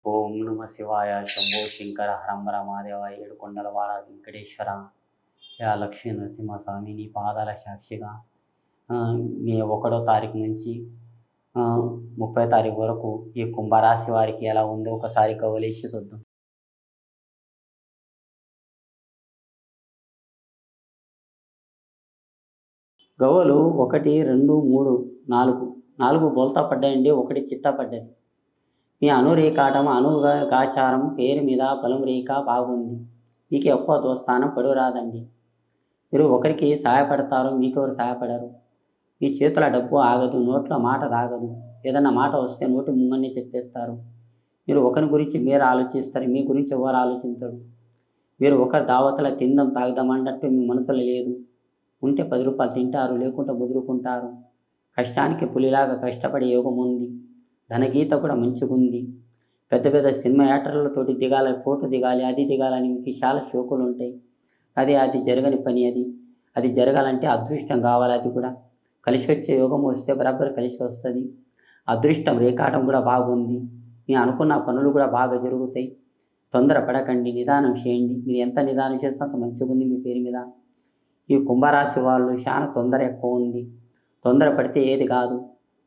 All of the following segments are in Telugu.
ఓం నమ శివాయ శంభో శంకర హరంబర మహాదేవ ఏడుకొండలవాడ వెంకటేశ్వర యా లక్ష్మీ నరసింహస్వామి నీ పాదాల సాక్షిగా మే 1వ తారీఖు నుంచి 30వ తారీఖు వరకు ఈ కుంభరాశి వారికి ఎలా ఉందో ఒకసారి కవలేసి చూద్దాం. గవ్వలు 1, 2, 3, 4 బోల్తా పడ్డాయండి. 1 చిత్తా పడ్డది. మీ అనురేకాటం అనుగాచారం పేరు మీద బలం రేఖ బాగుంది. మీకు ఎక్కువ దోస్తానం పడు రాదండి. మీరు ఒకరికి సహాయపడతారు, మీకెవరు సహాయపడరు. మీ చేతుల డబ్బు ఆగదు, నోట్ల మాట దాగదు. ఏదన్నా మాట వస్తే నోటి ముంగన్ని చెప్పేస్తారు. మీరు ఒకరి గురించి మీరు ఆలోచిస్తారు, మీ గురించి ఎవరు ఆలోచించరు. మీరు ఒకరి దావతల తిందాం తాగుదాం అన్నట్టు మీ మనసులో లేదు. ఉంటే 10 రూపాయలు తింటారు, లేకుంటే ముదురుకుంటారు. కష్టానికి పులిలాగా కష్టపడే యోగం ఉంది. ధనగీత కూడా మంచిగుంది. పెద్ద పెద్ద సినిమా యాక్టర్లతోటి దిగాలి, ఫోటో దిగాలి, అది దిగాలని మీకు చాలా షోకులు ఉంటాయి. అది జరగని పని. అది జరగాలంటే అదృష్టం కావాలి. అది కూడా కలిసి వచ్చే యోగం వస్తే బరాబర్ కలిసి వస్తుంది. అదృష్టం రేఖాటం కూడా బాగుంది. మీరు అనుకున్న పనులు కూడా బాగా జరుగుతాయి. తొందర పడకండి, నిదానం చేయండి. మీరు ఎంత నిదానం చేస్తే అంత మంచిగా ఉంది మీ పేరు మీద. ఈ కుంభరాశి వాళ్ళు చాలా తొందర ఎక్కువ ఉంది. తొందర పడితే ఏది కాదు.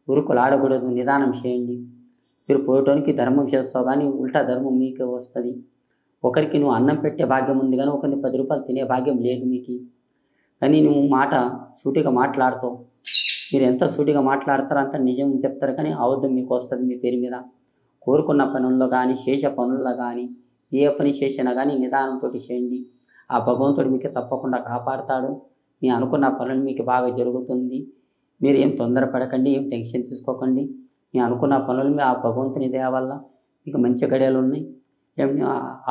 ఉరుకులాడకూడదు, నిదానం చేయండి. మీరు పోయటానికి ధర్మం చేస్తావు కానీ ఉల్టా ధర్మం మీకే వస్తుంది. ఒకరికి నువ్వు అన్నం పెట్టే భాగ్యం ఉంది కానీ ఒకరిని 10 రూపాయలు తినే భాగ్యం లేదు మీకు. కానీ నువ్వు మాట సూటిగా మాట్లాడుతావు. మీరు ఎంత సూటిగా మాట్లాడతారో అంత నిజం చెప్తారు కానీ అబద్ధం మీకు వస్తుంది మీ పేరు మీద. కోరుకున్న పనుల్లో కానీ చేసే పనుల్లో కానీ ఏ పని చేసినా కానీ నిదానంతో చేయండి. ఆ భగవంతుడు మీకు తప్పకుండా కాపాడుతాడు. మీరు అనుకున్న పనులు మీకు బాగా జరుగుతుంది. మీరు ఏం తొందరపడకండి, ఏం టెన్షన్ తీసుకోకండి. మీరు అనుకున్న పనులు మీ ఆ భగవంతుని దయ వల్ల మీకు మంచి గడియలు ఉన్నాయి. ఏం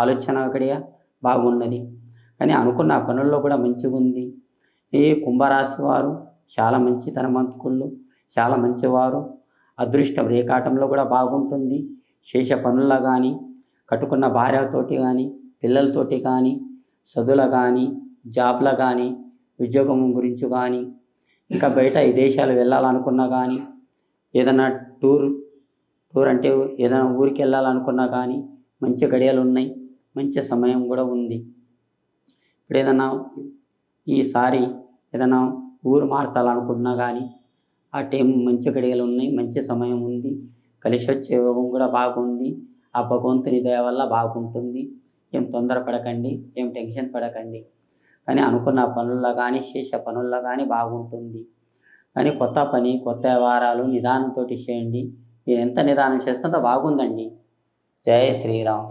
ఆలోచన గడియ బాగున్నది. కానీ అనుకున్న పనుల్లో కూడా మంచిగా ఉంది. ఈ కుంభరాశి వారు చాలా మంచి ధనవంతులు, చాలా మంచివారు. అదృష్టం రేఖాటంలో కూడా బాగుంటుంది. చేసే పనుల్లో కానీ, కట్టుకున్న భార్యతోటి కానీ, పిల్లలతోటి కానీ, చదువులు కానీ, జాబ్లో కానీ, ఉద్యోగం గురించి కానీ, ఇంకా బయట విదేశాలు వెళ్ళాలనుకున్నా కానీ, ఏదైనా టూర్ అంటే ఏదైనా ఊరికి వెళ్ళాలనుకున్నా కానీ మంచి గడియలు ఉన్నాయి. మంచి సమయం కూడా ఉంది. ఇప్పుడు ఏదైనా ఈసారి ఏదైనా ఊరు మార్చాలనుకున్నా కానీ ఆ టైం మంచి గడియలు ఉన్నాయి. మంచి సమయం ఉంది. కలిసి వచ్చే యోగం కూడా బాగుంది. ఆ భగవంతుని దయ వల్ల బాగుంటుంది. ఏం తొందరపడకండి, ఏం టెన్షన్ పడకండి. కానీ అనుకున్న పనుల్లో కానీ చేసే పనుల్లో కానీ బాగుంటుంది. కానీ కొత్త పని, కొత్త వ్యవహారాలు నిదానంతో చేయండి. మీరు ఎంత నిదానం చేస్తే అంత బాగుందండి. జై శ్రీరామ్.